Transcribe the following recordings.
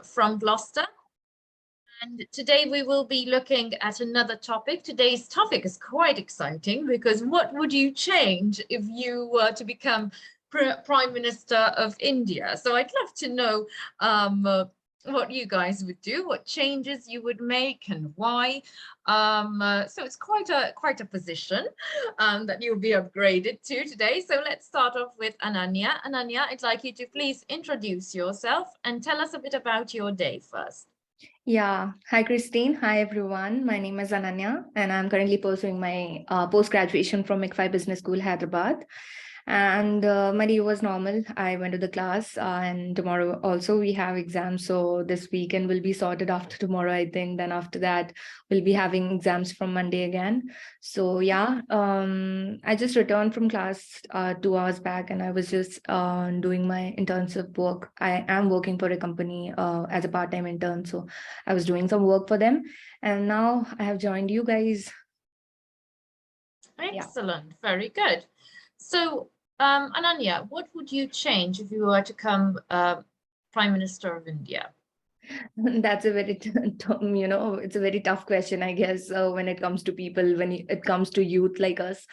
from Gloucester. And today we will be looking at another topic. Today's topic is quite exciting because what would you change if you were to become Prime Minister of India? So I'd love to know what you guys would do, what changes you would make and why. So it's quite a position that you'll be upgraded to today. So let's start off with Ananya. Ananya, I'd like you to please introduce yourself and tell us a bit about your day first. Yeah. Hi, Christine. Hi, everyone. My name is Ananya, and I'm currently pursuing my post-graduation from McFi Business School, Hyderabad. And my day was normal. I went to the class, and tomorrow also we have exams. So this weekend will be sorted after tomorrow, I think. Then after that, we'll be having exams from Monday again. So yeah, I just returned from class 2 hours back, and I was just doing my internship work. I am working for a company as a part-time intern. So I was doing some work for them, and now I have joined you guys. Excellent, very good. So, Ananya, what would you change if you were to become Prime Minister of India? That's a very, it's a very tough question, I guess, when it comes to people, when it comes to youth like us.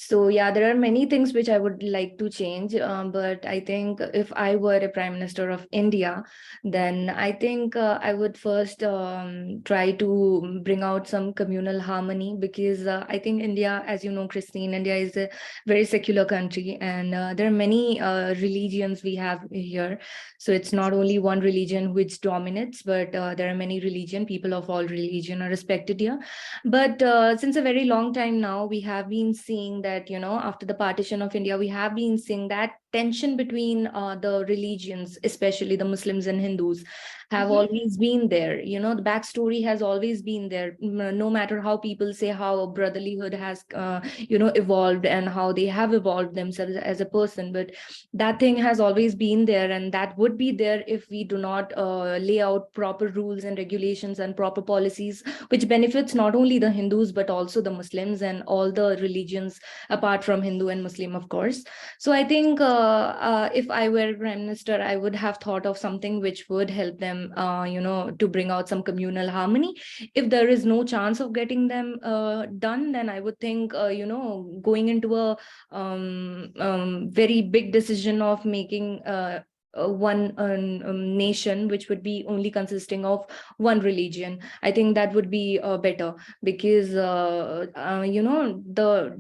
So yeah, there are many things which I would like to change, but I think if I were a Prime Minister of India, then I think I would first try to bring out some communal harmony, because I think India, as you know, Christine, India is a very secular country, and there are many religions we have here. So it's not only one religion which dominates, but there are many religion. People of all religion are respected here. But since a very long time now, we have been seeing that, after the partition of India, we have been seeing that tension between the religions, especially the Muslims and Hindus, have always been there. The backstory has always been there. No matter how people say how brotherlyhood has, evolved and how they have evolved themselves as a person, but that thing has always been there, and that would be there if we do not lay out proper rules and regulations and proper policies, which benefits not only the Hindus, but also the Muslims and all the religions apart from Hindu and Muslim, of course. So I think if I were Prime Minister, I would have thought of something which would help them, to bring out some communal harmony. If there is no chance of getting them done, then I would think, going into a very big decision of making one nation which would be only consisting of one religion. I think that would be better, because the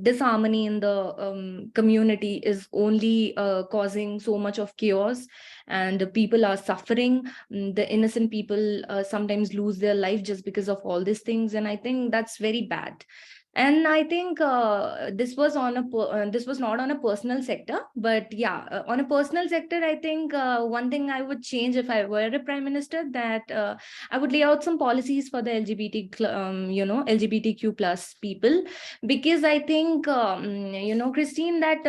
disharmony in the community is only causing so much of chaos, and the people are suffering. The innocent people sometimes lose their life just because of all these things, and I think that's very bad. And I think this was not on a personal sector, but yeah, on a personal sector, I think one thing I would change if I were a prime minister, that I would lay out some policies for the LGBTQ plus people, because I think Christine, that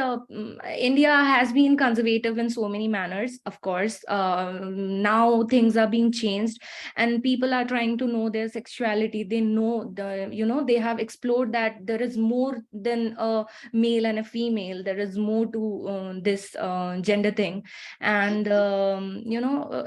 India has been conservative in so many manners. Of course, now things are being changed, and people are trying to know their sexuality. They know they have explored that there is more than a male and a female. There is more to this gender thing, and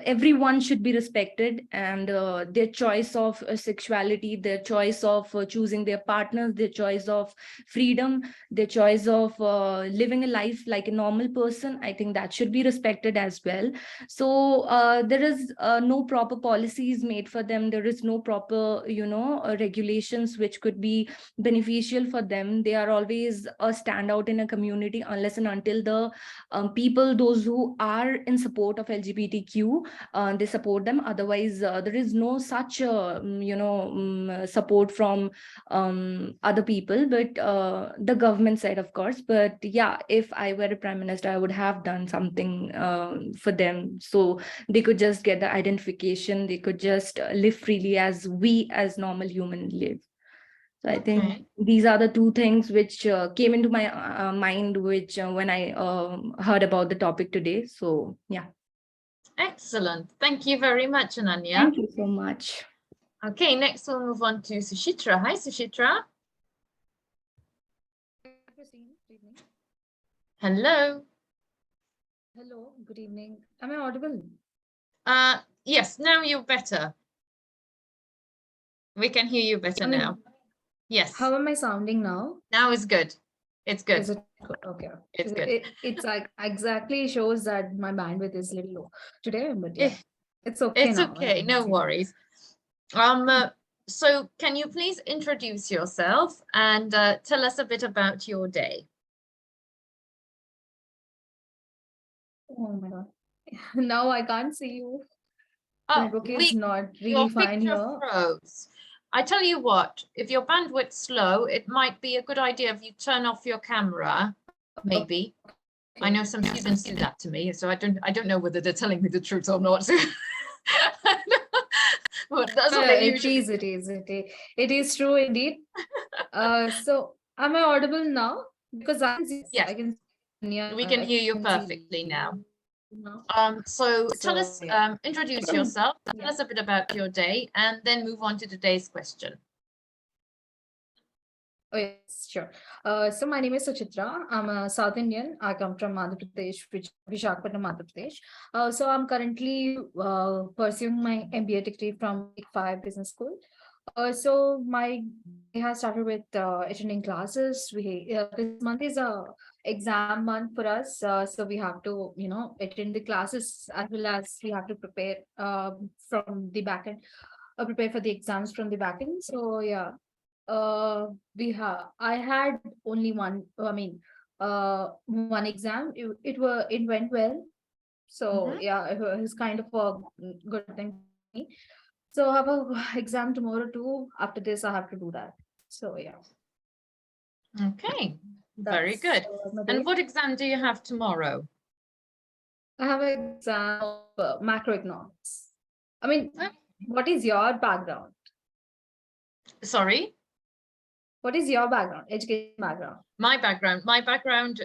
everyone should be respected, and their choice of sexuality, their choice of choosing their partners, their choice of freedom, their choice of living a life like a normal person, I think that should be respected as well. So there is no proper policies made for them. There is no proper regulations which could be beneficial for them. They are always a standout in a community, unless and until the people, those who are in support of LGBTQ, they support them. Otherwise there is no such support from other people, but the government side, of course. But yeah, if I were a prime minister, I would have done something for them, so they could just get the identification. They could just live freely as we as normal humans live. So I think these are the two things which came into my mind, which when I heard about the topic today. So yeah. Excellent. Thank you very much, Ananya. Thank you so much. Okay, next we'll move on to Suchitra. Hi, Suchitra. Hello. Hello, good evening. Am I audible? Yes, now you're better. We can hear you better I mean, now. Yes, how am I sounding now? now is good. It's good. Is it good? Okay. It's good. It's like exactly shows that my bandwidth is a little low today, but yeah, Eh, it's okay It's now. okay, no worries. So can you please introduce yourself and tell us a bit about your day? Oh my God. Now I can't see you. Oh, Network is not your really fine picture here. froze. I tell you what, if your bandwidth's slow, it might be a good idea if you turn off your camera, maybe. I know some students do that to me, so I don't know whether they're telling me the truth or not. But that's what they usually. It is true indeed. So am I audible now? Because I can see, Yes. I can. Yeah, We can I hear you can see perfectly now. now. So tell us, yeah. introduce yourself, tell us a bit about your day, and then move on to today's question. Oh, yes, sure. So my name is Suchitra. I'm a South Indian. I come from Madhya Pradesh, Visakhapatnam, Madhya Pradesh. So I'm currently pursuing my MBA degree from Big Five Business School. So my day has started with attending classes. This month is a exam month for us, so we have to attend the classes as well as we have to prepare from the back end, prepare for the exams from the back end. So yeah, I had only one, one exam. It went well. So yeah, it was kind of a good thing for me. So I have a exam tomorrow too. After this, I have to do that. So yeah, Okay, very good. my And day. what exam do you have tomorrow? I have an exam of macroeconomics. I mean, what is your background? Sorry? What is your background? Education background? My background,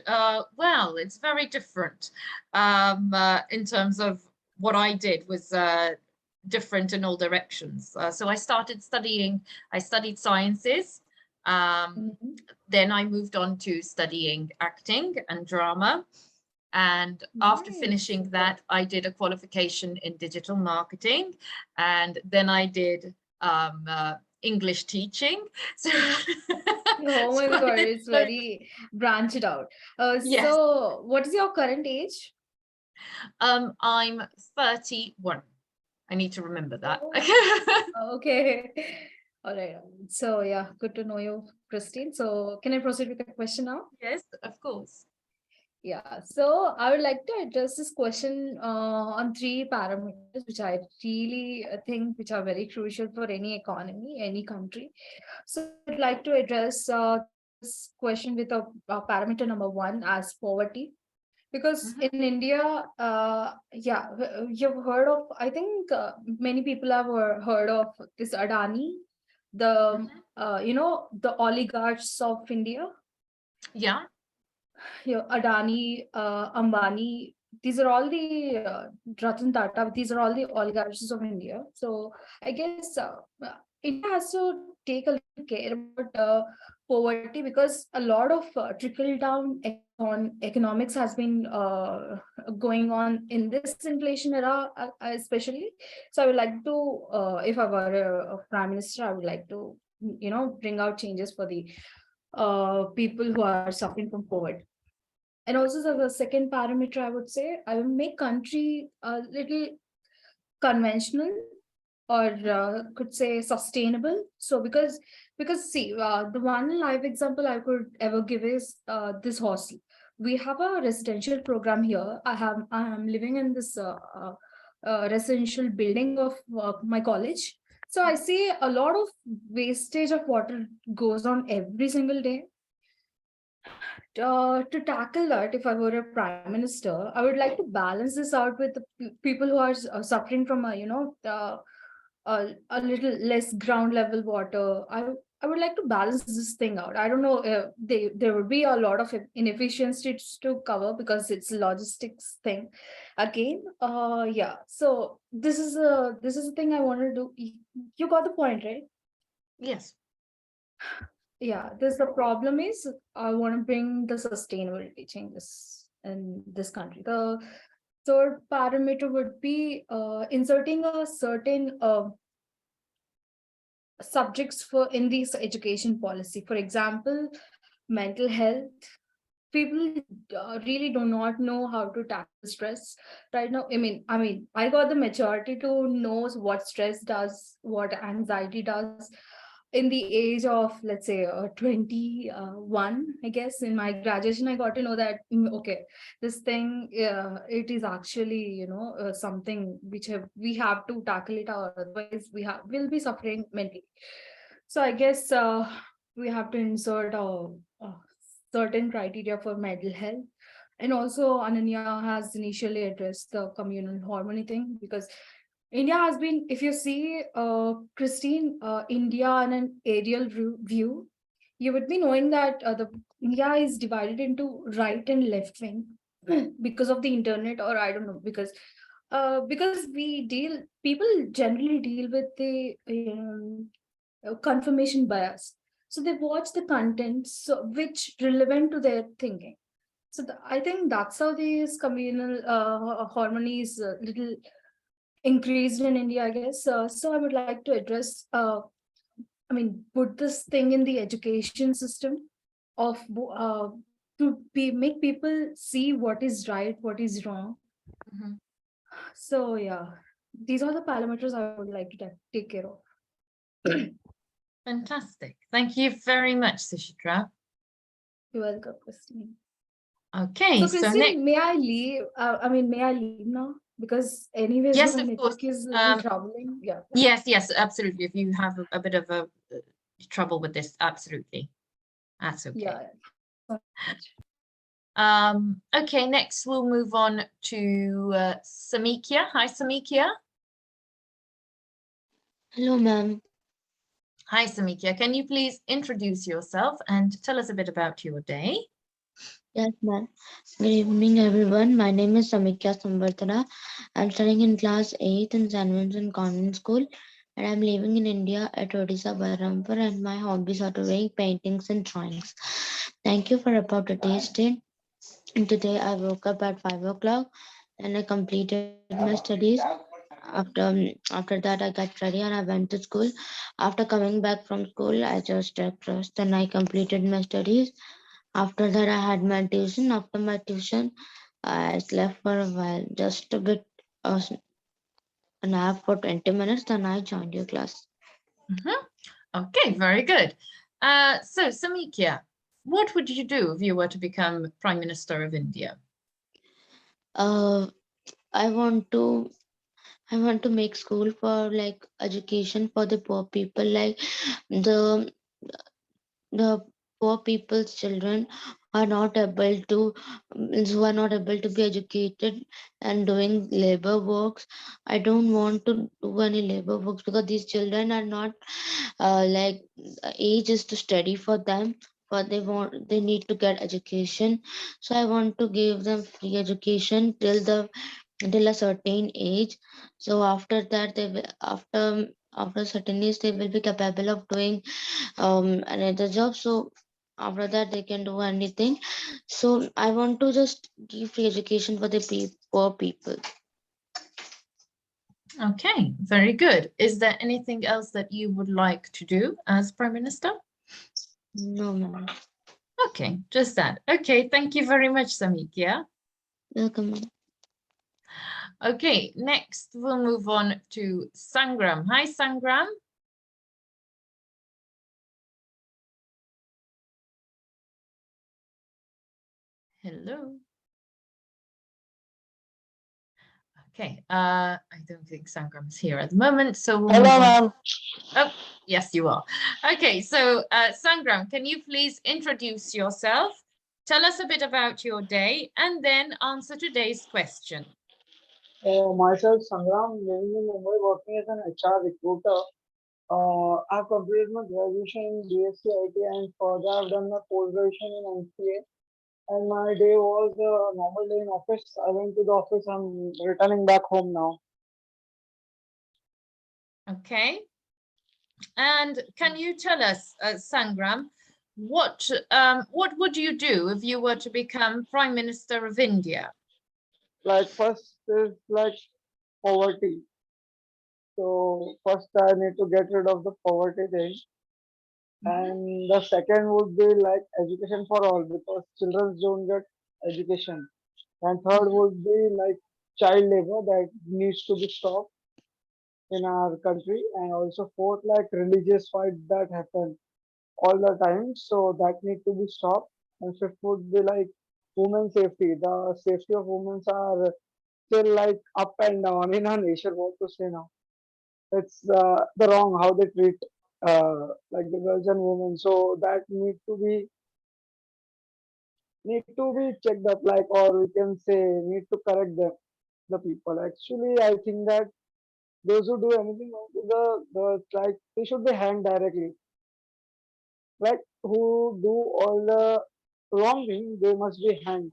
well, it's very different. In terms of what I did was different in all directions. So I studied sciences. Then I moved on to studying acting and drama. And after finishing that, I did a qualification in digital marketing. And then I did English teaching. So, Oh my so God, it's very branched out. Yes. So what is your current age? I'm 31. I need to remember that. Okay. All right. So yeah, good to know you, Christine. So can I proceed with the question now? Yes, of course. Yeah, so I would like to address this question on three parameters, which I really think which are very crucial for any economy, any country. So I'd like to address this question with a parameter number one as poverty. Because in India, you've heard of, I think many people have heard of this Adani, the, the oligarchs of India. Yeah. Adani, Ambani, these are all the Ratan Tata, these are all the oligarchs of India. So I guess India has to take a little care about poverty because a lot of trickle down economics has been going on in this inflation era, especially. So I would like to, if I were a prime minister, I would like to, bring out changes for the people who are suffering from poverty. And also the second parameter, I would say, I will make country a little conventional or could say sustainable. So because see, the one live example I could ever give is this hostel. We have a residential program here. I am living in this residential building of my college. So I see a lot of wastage of water goes on every single day. To tackle that, if I were a prime minister, I would like to balance this out with the people who are suffering from a little less ground level water. I would like to balance this thing out. I don't know. There will be a lot of inefficiencies to cover because it's a logistics thing. Again, yeah. So this is a thing I want to do. You got the point, right? Yes. Yeah, the problem is I want to bring the sustainability changes in this country. The third parameter would be inserting a certain subjects for in this education policy. For example, mental health. People really do not know how to tackle stress right now. I mean, I got the maturity to know what stress does, what anxiety does in the age of, let's say, 21. I guess in my graduation I got to know that okay, this thing, it is actually, something which we have to tackle it, or otherwise we'll be suffering mentally. So I guess we have to insert a certain criteria for mental health. And also, Ananya has initially addressed the communal harmony thing, because India has been, if you see, Christine, India in an aerial view, you would be knowing that the India is divided into right and left wing because of the internet, or I don't know, because people generally deal with the confirmation bias. So they watch the content which relevant to their thinking. So I think that's how these communal harmony is little increased in India, I guess. So I would like to address, put this thing in the education system of make people see what is right, what is wrong. Mhm. So yeah, these are the parameters I would like to take care of. Fantastic. Thank you very much, Suchitra. You're welcome, Christine. Okay, So so Christine, next, may I leave? May I leave now? Because anyways, yes, my of course. network is a little troubling. Yeah. Yes, absolutely. If you have a bit of a trouble with this, absolutely. That's okay. Yeah. So much. Okay, next we'll move on to Samikia. Hi, Samikia. Hello, ma'am. Hi, Samikia. Can you please introduce yourself and tell us a bit about your day? Yes, ma'am. Good evening, everyone. My name is Samikya Samvartana. I'm studying in class 8th in St. Vincent Convent School, and I'm living in India at Odisha, Berhampur, and my hobbies are doing paintings and drawings. Thank you for about today's day. And today I woke up at 5 o'clock and I completed my studies. After that, I got ready and I went to school. After coming back from school, I just breakfast and I completed my studies. After that, I had my tuition. After my tuition, I slept for a while, just a bit, a nap for 20 minutes. Then I joined your class. Okay, very good. So, Samikia, what would you do if you were to become Prime Minister of India? Uh, I want to make school for like education for the poor people, like the the poor people's children are not able to who are not able to be educated and doing labor works. I don't want to do any labor works because these children are not like age is to study for them, but they need to get education. So I want to give them free education till a certain age. So after that they will, after a certain age they will be capable of doing another job. So after that they can do anything. So I want to just give free education for the poor people. Okay, very good. Is there anything else that you would like to do as Prime Minister? No, ma'am. Okay, just that. Okay, thank you very much, Samikia. Welcome, ma'am. Okay, next we'll move on to Sangram. Hi, Sangram. Hello. Okay, I don't think Sangram is here at the moment, so we'll move on. ma'am. Oh, yes, you are. Okay, so Sangram, can you please introduce yourself? Tell us a bit about your day and then answer today's question. Myself, Sangram, living in Mumbai, working as an HR recruiter. I've completed my graduation in BSc IT and further I've done my post-graduation in MCA. And my day was a normal day in office. I went to the office. I'm returning back home now. Okay. And can you tell us, Sangram, what would you do if you were to become Prime Minister of India? Like first is like poverty. So first I need to get rid of the poverty thing. Mhm. And the second would be like education for all because children don't get education. And third Mhm. would be like child labor that needs to be stopped in our country. And also fourth, like religious fight that happen all the time. So that need to be stopped. And fifth would be like women safety. The safety of women are still like up and down in our nation. What to say now? It's the wrong how they treat like the girls and women. So that need to be checked up, like, or we can say need to correct them, the people. Actually, I think that those who do anything wrong to the like they should be hanged directly. Like who do all the wrong thing, they must be hanged.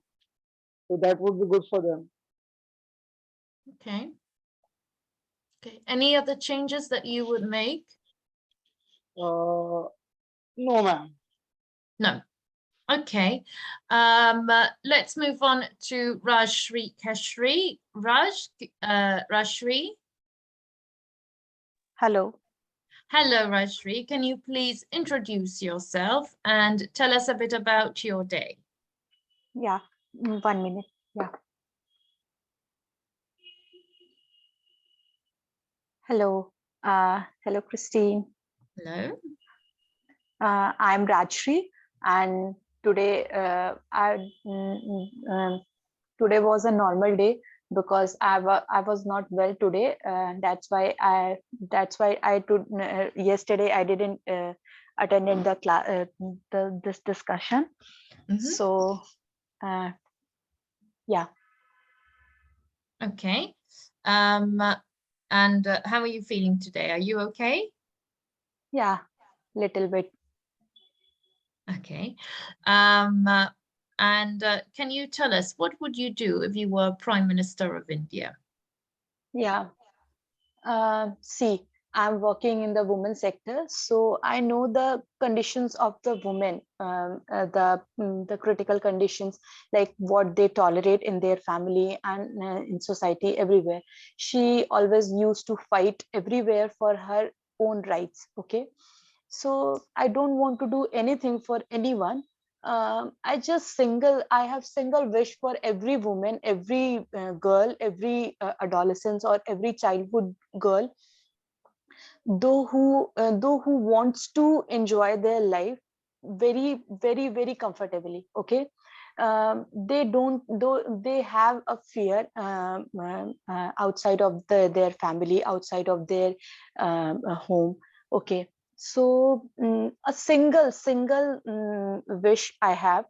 So that would be good for them. Okay. Okay. Any other changes that you would make? No, ma'am. No. Okay. Let's move on to Rajshri Keshri. Rajshri. Hello. Hello, Rajshri. Can you please introduce yourself and tell us a bit about your day? Yeah, 1 minute. Yeah. Hello. Hello, Christine. Hello. I'm Rajshri, and today today was a normal day because I was not well today. That's why yesterday I didn't attended the class this discussion. Mhm. So yeah. Okay. And how are you feeling today? Are you okay? Yeah, little bit. Okay. And can you tell us what would you do if you were Prime Minister of India? Yeah. See, I'm working in the women sector, so I know the conditions of the women, the critical conditions, like what they tolerate in their family and in society everywhere. She always used to fight everywhere for her own rights. Okay, so I don't want to do anything for anyone. I have single wish for every woman, every girl, every adolescent or every childhood girl, though who wants to enjoy their life very, very, very comfortably. Okay, they don't, though they have a fear outside of their family, outside of their home. Okay, so a single wish I have,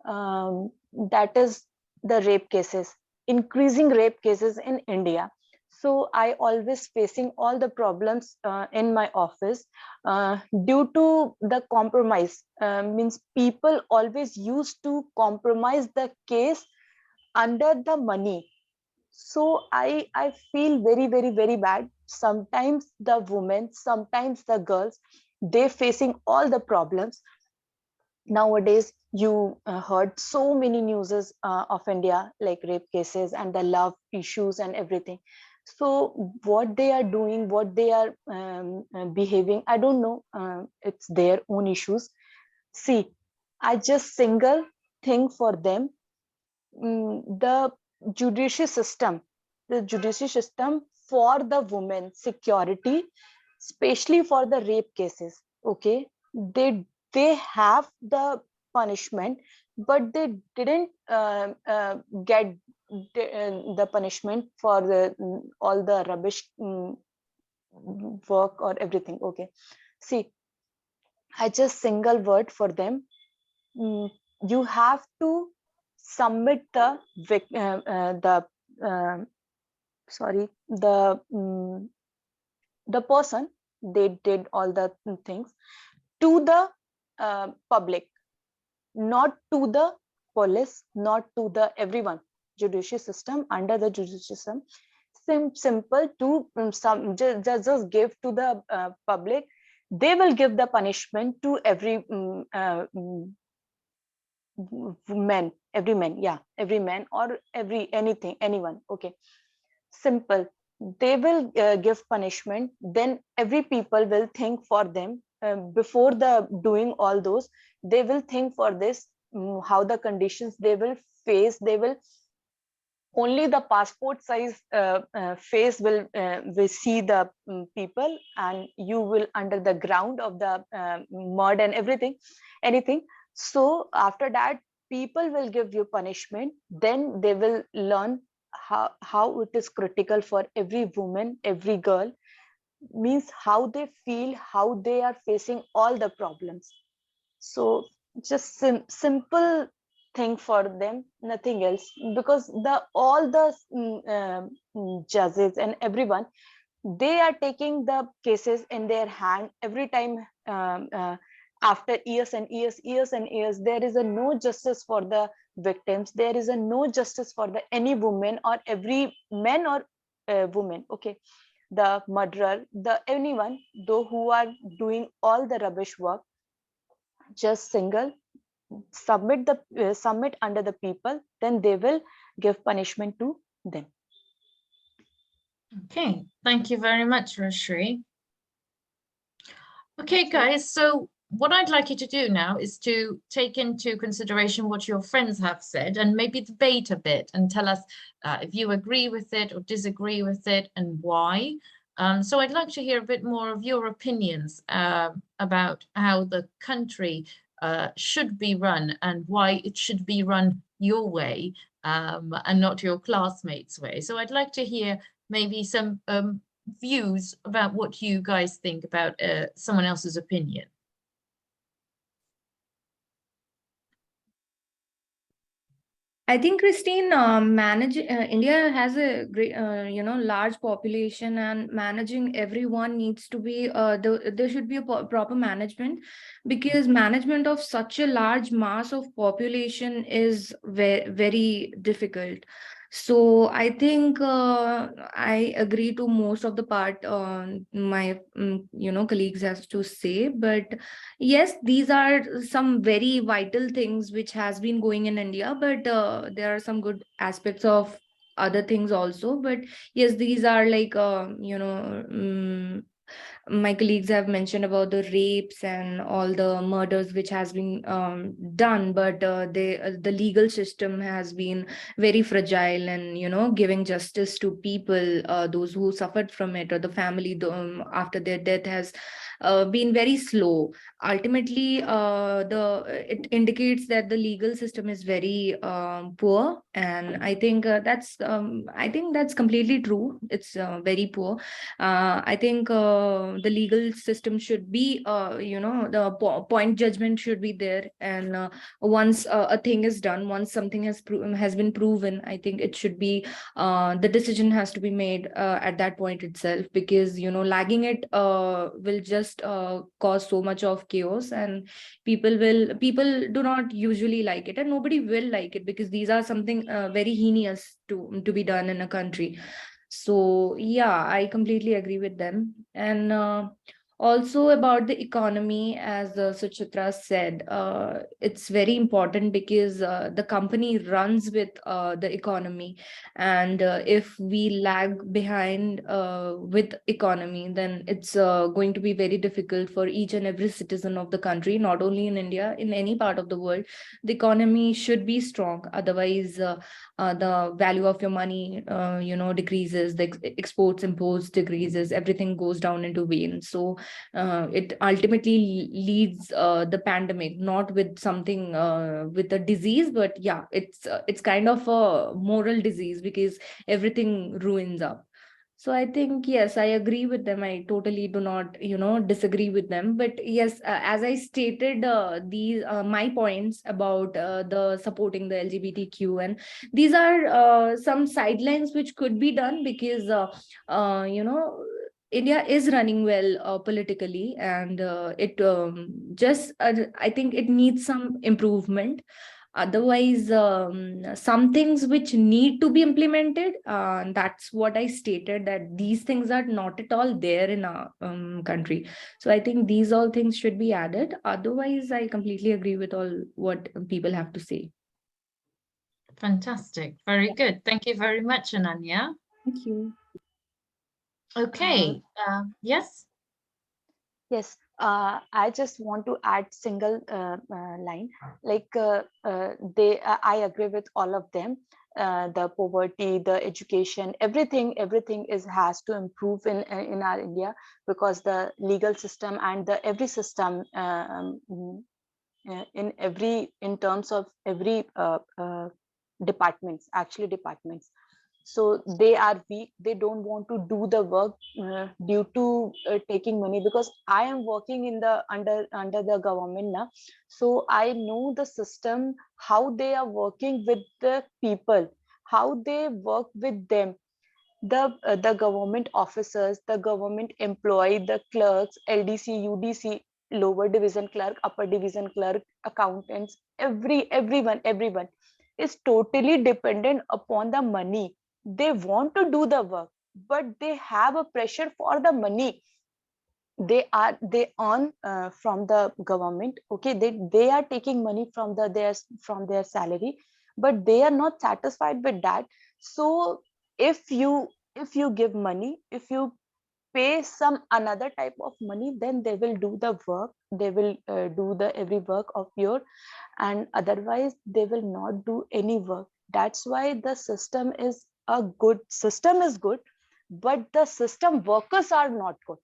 that is the rape cases, increasing rape cases in India. So I always facing all the problems in my office due to the compromise, means people always used to compromise the case under the money. So I feel very, very, very bad. Sometimes the women, sometimes the girls, they facing all the problems. Nowadays you heard so many newses of India, like rape cases and the love issues and everything. So what they are doing, what they are behaving, I don't know. It's their own issues. See, I just single thing for them. The judicial system for the women security, especially for the rape cases. Okay, they have the punishment, but they didn't get the punishment for the all the rubbish work or everything. Okay, see, I just single word for them. Mm, you have to submit the sorry, the person they did all the things to the public, not to the police, not to the everyone. Judicial system, under the judicial system, simple to just give to the public. They will give the punishment to every men, every man, yeah, every man or anyone. Okay, simple. They will give punishment, then every people will think for them, before the doing all those, they will think for this, how the conditions they will face. They will only the passport size face will see the people, and you will under the ground of the mud and everything, anything. So after that, people will give you punishment, then they will learn how it is critical for every woman, every girl, means how they feel, how they are facing all the problems. So just simple thing for them, nothing else, because the all the judges and everyone, they are taking the cases in their hand every time. After years and years and years, there is a no justice for the victims. There is a no justice for the any woman or every man or woman. Okay, the murderer, the anyone though who are doing all the rubbish work, just single submit under the people, then they will give punishment to them. Okay, thank you very much, Rashri. Okay, guys, so what I'd like you to do now is to take into consideration what your friends have said and maybe debate a bit and tell us if you agree with it or disagree with it and why. So I'd like to hear a bit more of your opinions about how the country should be run and why it should be run your way and not your classmates' way. So I'd like to hear maybe some views about what you guys think about someone else's opinion. I think, Christine, India has a great, large population, and managing everyone needs to be, there should be a proper management, because management of such a large mass of population is very, very difficult. So I think I agree to most of the part my, colleagues has to say, but yes, these are some very vital things which has been going in India, but there are some good aspects of other things also. But yes, these are like, my colleagues have mentioned about the rapes and all the murders which has been done, but the legal system has been very fragile, and giving justice to people, those who suffered from it, or the family after their death has been very slow. Ultimately, it indicates that the legal system is very poor, and I think that's completely true. It's very poor. I think the legal system should be, the point judgment should be there, and once a thing is done, once something has been proven, I think it should be, the decision has to be made at that point itself, because lagging it will just cause so much of chaos, and people do not usually like it, and nobody will like it, because these are something very heinous to be done in a country. So yeah, I completely agree with them. And also about the economy, as Suchitra said, it's very important, because the company runs with the economy, and if we lag behind with economy, then it's going to be very difficult for each and every citizen of the country, not only in India, in any part of the world. The economy should be strong, otherwise the value of your money decreases, the exports imports decreases, everything goes down into vain. So it ultimately leads the pandemic, not with something with a disease, but yeah, it's kind of a moral disease, because everything ruins up. So I think, yes, I agree with them. I totally do not, disagree with them. But yes, as I stated, these my points about the supporting the LGBTQ, and these are some sidelines which could be done, because India is running well politically, and it just I think it needs some improvement. Otherwise, some things which need to be implemented, that's what I stated, that these things are not at all there in our country. So I think these all things should be added. Otherwise, I completely agree with all what people have to say. Fantastic. Very good. Thank you very much, Ananya. Thank you. Okay. Yes. Yes, I just want to add single line. Like I agree with all of them. The poverty, the education, everything is has to improve in our India, because the legal system and the every system in terms of every departments, actually departments, so they are weak, they don't want to do the work due to taking money. Because I am working in the under the government now, so I know the system, how they are working with the people, how they work with them, the government officers, the government employee, the clerks, LDC, UDC, lower division clerk, upper division clerk, accountants, everyone is totally dependent upon the money. They want to do the work, but they have a pressure for the money. They earn from the government, okay, they are taking money from their salary, but they are not satisfied with that. So if you give money, if you pay some another type of money, then they will do the work, they will do the every work of your, and otherwise they will not do any work. That's why the system is a good system, is good, but the system workers are not good.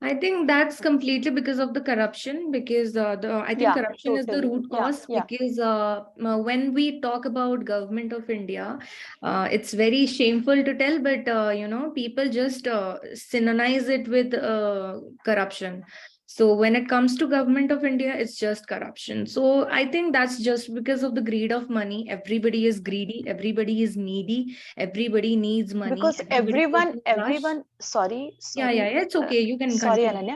I think that's completely because of the corruption, because I think Yeah, corruption is the totally. root Yeah, cause. yeah. Because when we talk about government of India, it's very shameful to tell, but people just synonyze it with corruption. So when it comes to government of India, it's just corruption. So I think that's just because of the greed of money. Everybody is greedy, everybody is needy, everybody needs money, Because everybody is in a rush. sorry, Yeah, yeah, yeah, it's okay. You can sorry, continue.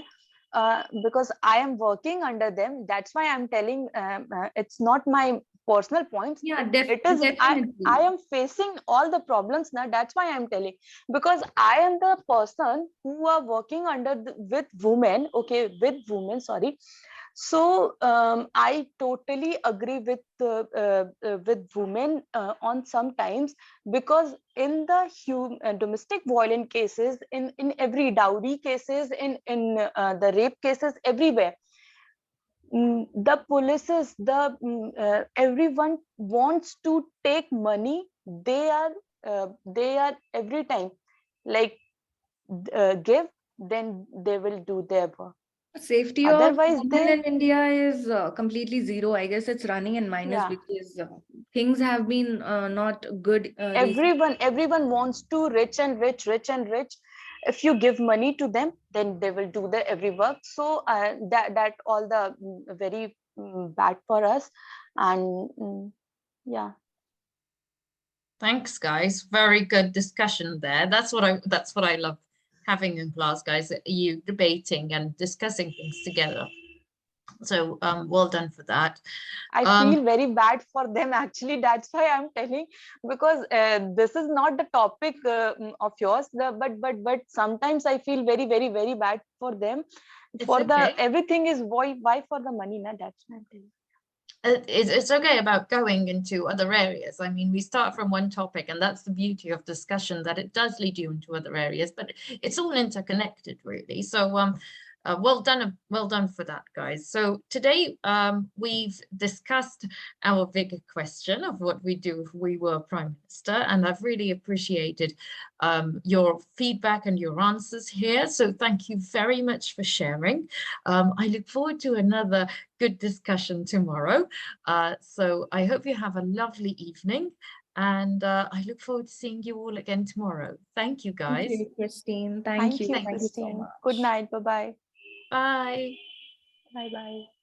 Ananya. Because I am working under them, that's why I'm telling, it's not my personal points. Yeah, It is I definitely. am facing all the problems now. That's why I'm telling, because I am the person who are working under with women. Okay, with women. Sorry. So I totally agree with women on sometimes, because in the domestic violent cases, in every dowry cases, in the rape cases, everywhere, the polices, everyone wants to take money. They are every time like give, then they will do their work. Safety of Otherwise, women they in India is completely zero. I guess it's running in minus yeah. because things have been not good recently. Everyone wants to rich and rich. If you give money to them, then they will do the every work. So that all the very bad for us. And yeah. Thanks, guys. Very good discussion there. That's what I love having in class, guys. You debating and discussing things together. So well done for that. I feel very bad for them actually. That's why I'm telling, because this is not the topic of yours. But sometimes I feel very bad for them. It's For the okay. everything is why for the money, na? That's why I'm telling. It's okay about going into other areas. I mean, we start from one topic, and that's the beauty of discussion, that it does lead you into other areas, but it's all interconnected, really. So well done for that, guys. So today we've discussed our big question of what we do if we were Prime Minister, and I've really appreciated your feedback and your answers here. So thank you very much for sharing. I look forward to another good discussion tomorrow. So I hope you have a lovely evening, and I look forward to seeing you all again tomorrow. Thank you, Thank guys. you, Christine. Thank Thank you. you, Thank you so Christine. Good much. night. Bye bye. Bye. Bye bye.